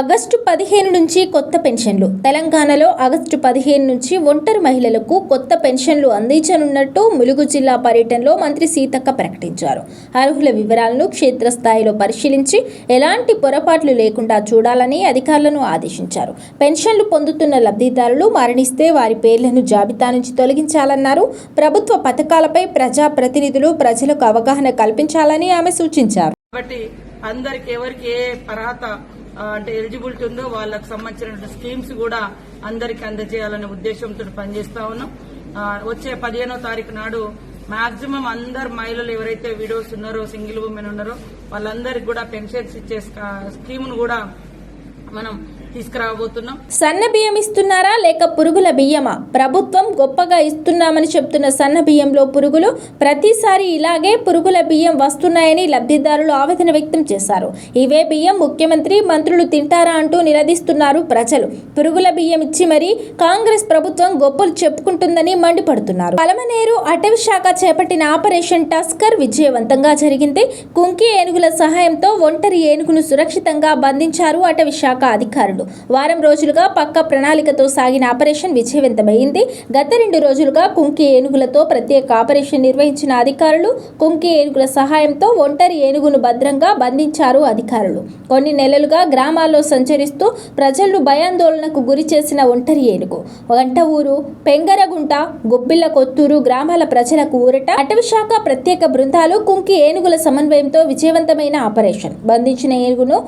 August 15 నుంచి కొత్త పెన్షన్లు. తెలంగాణలో ఆగస్టు 15 నుంచి ఒంటరి మహిళలకు కొత్త పెన్షన్లు అందించనున్నట్టు ములుగు జిల్లా పర్యటనలో మంత్రి సీతక్క ప్రకటించారు. అర్హుల వివరాలను క్షేత్రస్థాయిలో పరిశీలించి ఎలాంటి పొరపాట్లు లేకుండా చూడాలని అధికారులను ఆదేశించారు. పెన్షన్లు పొందుతున్న లబ్ధిదారులు మరణిస్తే వారి పేర్లను జాబితా నుంచి తొలగించాలన్నారు. ప్రభుత్వ పథకాలపై ప్రజాప్రతినిధులు ప్రజలకు అవగాహన కల్పించాలని ఆమె సూచించారు. కాబట్టి అందరికి ఎవరికి ఏ అర్హత అంటే ఎలిజిబిలిటీ ఉందో వాళ్ళకు సంబంధించిన స్కీమ్స్ కూడా అందరికి అందజేయాలనే ఉద్దేశంతో పనిచేస్తా ఉన్నాం. వచ్చే 15వ తారీఖు నాడు మాక్సిమం అందరు మహిళలు ఎవరైతే విడోస్ ఉన్నారో, సింగిల్ ఉమెన్ ఉన్నారో వాళ్ళందరికి కూడా పెన్షన్స్ ఇచ్చే స్కీమ్ను కూడా మనం తీసుకురాబోతున్నాం. సన్న బియ్యం ఇస్తున్నారా లేక పురుగుల బియ్యమా? ప్రభుత్వం గొప్పగా ఇస్తున్నామని చెప్తున్న సన్న బియ్యంలో పురుగులు. ప్రతిసారి ఇలాగే పురుగుల బియ్యం వస్తున్నాయని లబ్ధిదారులు ఆవేదన వ్యక్తం చేశారు. ఇవే బియ్యం ముఖ్యమంత్రి, మంత్రులు తింటారా అంటూ నిలదీస్తున్నారు ప్రజలు. పురుగుల బియ్యం ఇచ్చి మరీ కాంగ్రెస్ ప్రభుత్వం గొప్పలు చెప్పుకుంటుందని మండిపడుతున్నారు. పలమనేరు అటవీ శాఖ చేపట్టిన ఆపరేషన్ టస్కర్ విజయవంతంగా జరిగింది. కుంకి ఏనుగుల సహాయంతో ఒంటరి ఏనుగును సురక్షితంగా బంధించారు అటవీ శాఖ అధికారులు. వారం రోజులుగా పక్కా ప్రణాళికతో సాగిన ఆపరేషన్ విజయవంతమైంది. గత 2 రోజులుగా కుంకి ఏనుగులతో ప్రత్యేక ఆపరేషన్ నిర్వహించిన అధికారులు కుంకి ఏనుగుల సహాయంతో ఒంటరి ఏనుగును భద్రంగా బంధించారు అధికారులు. కొన్ని నెలలుగా గ్రామాల్లో సంచరిస్తూ ప్రజలను భయాందోళనకు గురి చేసిన ఒంటరి ఏనుగు వంటఊరు, పెంగరగుంట, గుబ్బిళ్ల కొత్తూరు గ్రామాల ప్రజలకు ఊరట. అటవీశాఖ ప్రత్యేక బృందాలు కుంకి ఏనుగుల సమన్వయంతో విజయవంతమైన ఆపరేషన్. బంధించిన ఏనుగును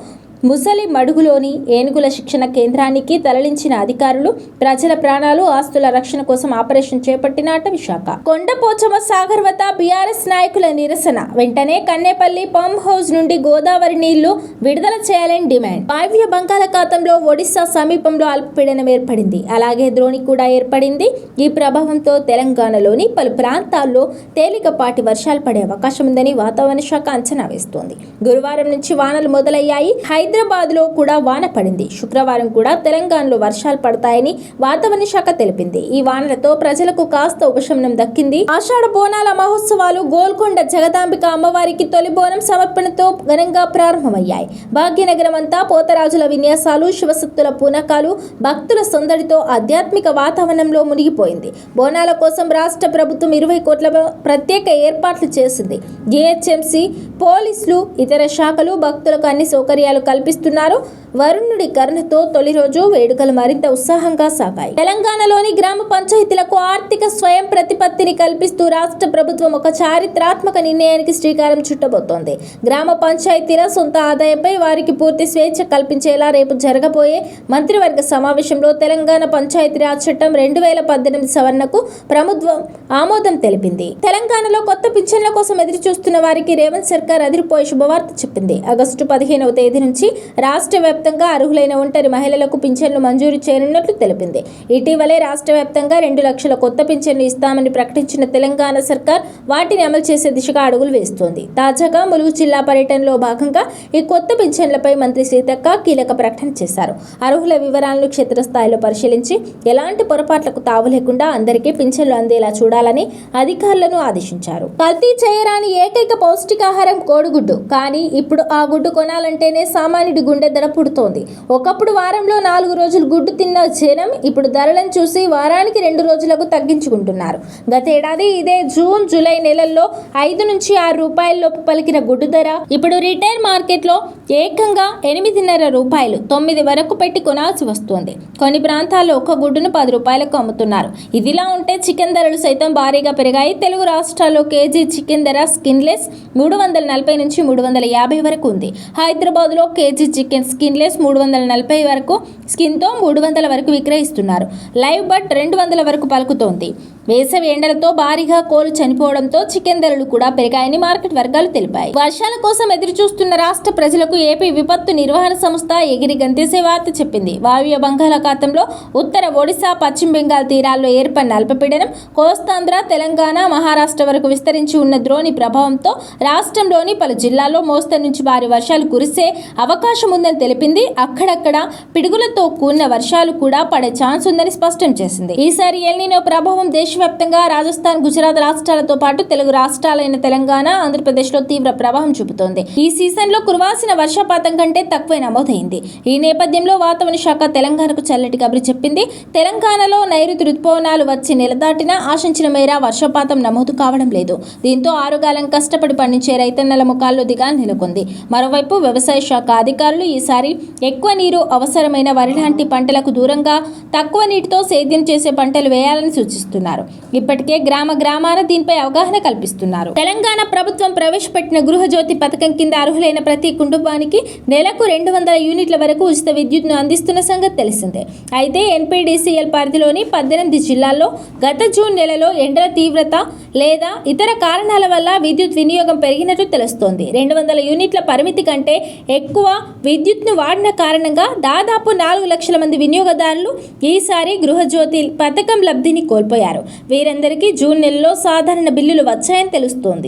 ముసలి మడుగులోని ఏనుగుల శిక్షణ కేంద్రానికి తరలించిన అధికారులు. ప్రజల ప్రాణాలు, ఆస్తుల రక్షణ కోసం ఆపరేషన్ చేపట్టిన అటవీశాఖ. కొండపోచమ్మ సాగర్ వద్ద బీఆర్ఎస్ నాయకుల నిరసన. వెంటనే కన్నేపల్లి పంప్ హౌస్ నుండి గోదావరి నీళ్లు విడుదల చేయాలని డిమాండ్. వాయువ్య బంగాళాఖాతంలో ఒడిశా సమీపంలో అల్పపీడనం ఏర్పడింది. అలాగే ద్రోణి కూడా ఏర్పడింది. ఈ ప్రభావంతో తెలంగాణలోని పలు ప్రాంతాల్లో తేలికపాటి వర్షాలు పడే అవకాశం ఉందని వాతావరణ శాఖ అంచనా వేస్తోంది. గురువారం నుంచి వానలు మొదలయ్యాయి. హైదరాబాద్ లో కూడా వాన పడింది. శుక్రవారం కూడా తెలంగాణలో వర్షాలు పడతాయని వాతావరణ శాఖ తెలిపింది. ఈ వానలతో ప్రజలకు కాస్త ఉపశమనం దక్కింది. ఆషాఢ బోనాల మహోత్సవాలు గోల్కొండ జగదాంబిక అమ్మవారికి తొలి బోనం సమర్పణతో ఘనంగా ప్రారంభమయ్యాయి. భాగ్యనగరం అంతా పోతరాజుల విన్యాసాలు, శివసత్తుల పూనకాలు, భక్తుల సందడితో ఆధ్యాత్మిక వాతావరణంలో మునిగిపోయింది. బోనాల కోసం రాష్ట్ర ప్రభుత్వం 20 కోట్ల ప్రత్యేక ఏర్పాట్లు చేసింది. జీహెచ్ఎంసీ, పోలీసులు, ఇతర శాఖలు భక్తులకు అన్ని సౌకర్యాలు కల్పిస్తున్నారు. వరుణుడి కరుణతో తొలి రోజు వేడుకలు మరింత ఉత్సాహంగా సాగాయి. తెలంగాణలోని గ్రామ పంచాయతీలకు ఆర్థిక స్వయం ప్రతిపత్తిని కల్పిస్తూ రాష్ట్ర ప్రభుత్వం ఒక చారిత్రాత్మక నిర్ణయానికి శ్రీకారం చుట్టబోతోంది. గ్రామ పంచాయతీల సొంత ఆదాయంపై వారికి పూర్తి స్వేచ్ఛ కల్పించేలా రేపు జరగబోయే మంత్రివర్గ సమావేశంలో తెలంగాణ పంచాయతీరాజ్ చట్టం 2018 సవరణకు ప్రభుత్వం ఆమోదం తెలిపింది. తెలంగాణలో కొత్త పింఛన్ల కోసం ఎదురు చూస్తున్న వారికి రేవంత్ సర్కార్ అదిరిపోయే శుభవార్త చెప్పింది. ఆగస్టు 15వ తేదీ నుంచి రాష్ట్ర వ్యాప్తంగా అర్హులైన ఒంటరి మహిళలకు పింఛన్లు మంజూరు చేయనున్నట్లు తెలిపింది. ఇటీవలే రాష్ట్ర వ్యాప్తంగా 2 లక్షల కొత్త పింఛన్లు ఇస్తామని ప్రకటించిన తెలంగాణ సర్కార్ వాటిని అమలు చేసే దిశగా అడుగులు వేస్తోంది. తాజాగా ములుగు జిల్లా పర్యటనలో భాగంగా ఈ కొత్త పింఛన్లపై మంత్రి సీతక్క కీలక ప్రకటన చేశారు. అర్హుల వివరాలను క్షేత్రస్థాయిలో పరిశీలించి ఎలాంటి పొరపాట్లకు తావు లేకుండా అందరికీ పింఛన్లు అందేలా చూడాలని అధికారులను ఆదేశించారు. కల్తీ చేయరాని ఏకైక పౌష్టికాహారం కోడిగుడ్డు. కానీ ఇప్పుడు ఆ గుడ్డు కొనాలంటేనే సామాన్యుడి గుండె దడ పుడుతోంది. ఒకప్పుడు వారంలో 4 రోజులు గుడ్డు తిన్న జనం ఇప్పుడు ధరలను చూసి వారానికి 2 రోజులకు తగ్గించుకుంటున్నారు. గతేడాది ఇదే జూన్, జూలై నెలల్లో 5 నుంచి 6 రూపాయల్లోపు పలికిన గుడ్డు ధర ఇప్పుడు రిటైల్ మార్కెట్లో ఏకంగా 8.5 రూపాయలు, 9 వరకు పెట్టి కొనాల్సి వస్తోంది. కొన్ని ప్రాంతాల్లో ఒక్క గుడ్డును 10 రూపాయలకు అమ్ముతున్నారు. ఇదిలా ఉంటే చికెన్ ధరలు సైతం భారీగా పెరిగాయి. తెలుగు రాష్ట్రాల్లో కేజీ చికెన్ ధర స్కిన్లెస్ 340 నుంచి 350 వరకు ఉంది. హైదరాబాద్ లో కేజీ చికెన్ స్కిన్లెస్ 340 వరకు, స్కిన్తో 300 వరకు విక్రయిస్తున్నారు. లైవ్ బట్ 200 వరకు పలుకుతోంది. వేసవి ఎండలతో భారీగా కోళ్లు చనిపోవడంతో చికెన్ ధరలు కూడా పెరిగాయని మార్కెట్ వర్గాలు తెలిపాయి. వర్షాల కోసం ఎదురు చూస్తున్న రాష్ట్ర ప్రజలకు ఏపీ విపత్తు నిర్వహణ సంస్థ ఎగిరి గంతేసే వార్త చెప్పింది. వాయువ్య బంగాళాఖాతంలో ఉత్తర ఒడిశా, పశ్చిమ బెంగాల్ తీరాల్లో ఏర్పడిన అల్పపీడనం కోస్తాంధ్ర, తెలంగాణ, మహారాష్ట్ర వరకు విస్తరించి ఉన్న ద్రోణి ప్రభావంతో రాష్ట్రంలోని పలు జిల్లాల్లో మోస్తరు నుంచి భారీ వర్షాలు కురిసే అవకాశం ఉందని తెలిపింది. అక్కడక్కడ పిడుగులతో కూడిన వర్షాలు కూడా పడే ఛాన్స్ ఉందని స్పష్టం చేసింది. ఈసారి ఎల్ నినో ప్రభావం దేశ దేశవ్యాప్తంగా రాజస్థాన్, గుజరాత్ రాష్ట్రాలతో పాటు తెలుగు రాష్ట్రాలైన తెలంగాణ, ఆంధ్రప్రదేశ్లో తీవ్ర ప్రభావం చూపుతోంది. ఈ సీజన్లో కురవాల్సిన వర్షపాతం కంటే తక్కువే నమోదైంది. ఈ నేపథ్యంలో వాతావరణ శాఖ తెలంగాణకు చల్లటి కబురు చెప్పింది. తెలంగాణలో నైరుతి రుతుపవనాలు వచ్చి నెలదాటినా ఆశించిన మేర వర్షపాతం నమోదు కావడం లేదు. దీంతో ఆరుగాలం కష్టపడి పండించే రైతన్నల ముఖాల్లో దిగాలు నెలకొంది. మరోవైపు వ్యవసాయ శాఖ అధికారులు ఈసారి ఎక్కువ నీరు అవసరమైన వరి లాంటి పంటలకు దూరంగా తక్కువ నీటితో సేద్యం చేసే పంటలు వేయాలని సూచిస్తున్నారు. ఇప్పటికే గ్రామాన దీనిపై అవగాహన కల్పిస్తున్నారు. తెలంగాణ ప్రభుత్వం ప్రవేశపెట్టిన గృహజ్యోతి పథకం కింద అర్హులైన ప్రతి కుటుంబానికి నెలకు 200 యూనిట్ల వరకు ఉచిత విద్యుత్ను అందిస్తున్న సంగతి తెలిసిందే. అయితే NPDCL పరిధిలోని 18 జిల్లాల్లో గత జూన్ నెలలో ఎండల తీవ్రత లేదా ఇతర కారణాల వల్ల విద్యుత్ వినియోగం పెరిగినట్టు తెలుస్తోంది. 200 యూనిట్ల పరిమితి కంటే ఎక్కువ విద్యుత్ను వాడిన కారణంగా దాదాపు 4 లక్షల మంది వినియోగదారులు ఈసారి గృహజ్యోతి పథకం లబ్ధిని కోల్పోయారు. వీరందరికీ జూన్ నెలలో సాధారణ బిల్లులు వచ్చాయని తెలుస్తోంది.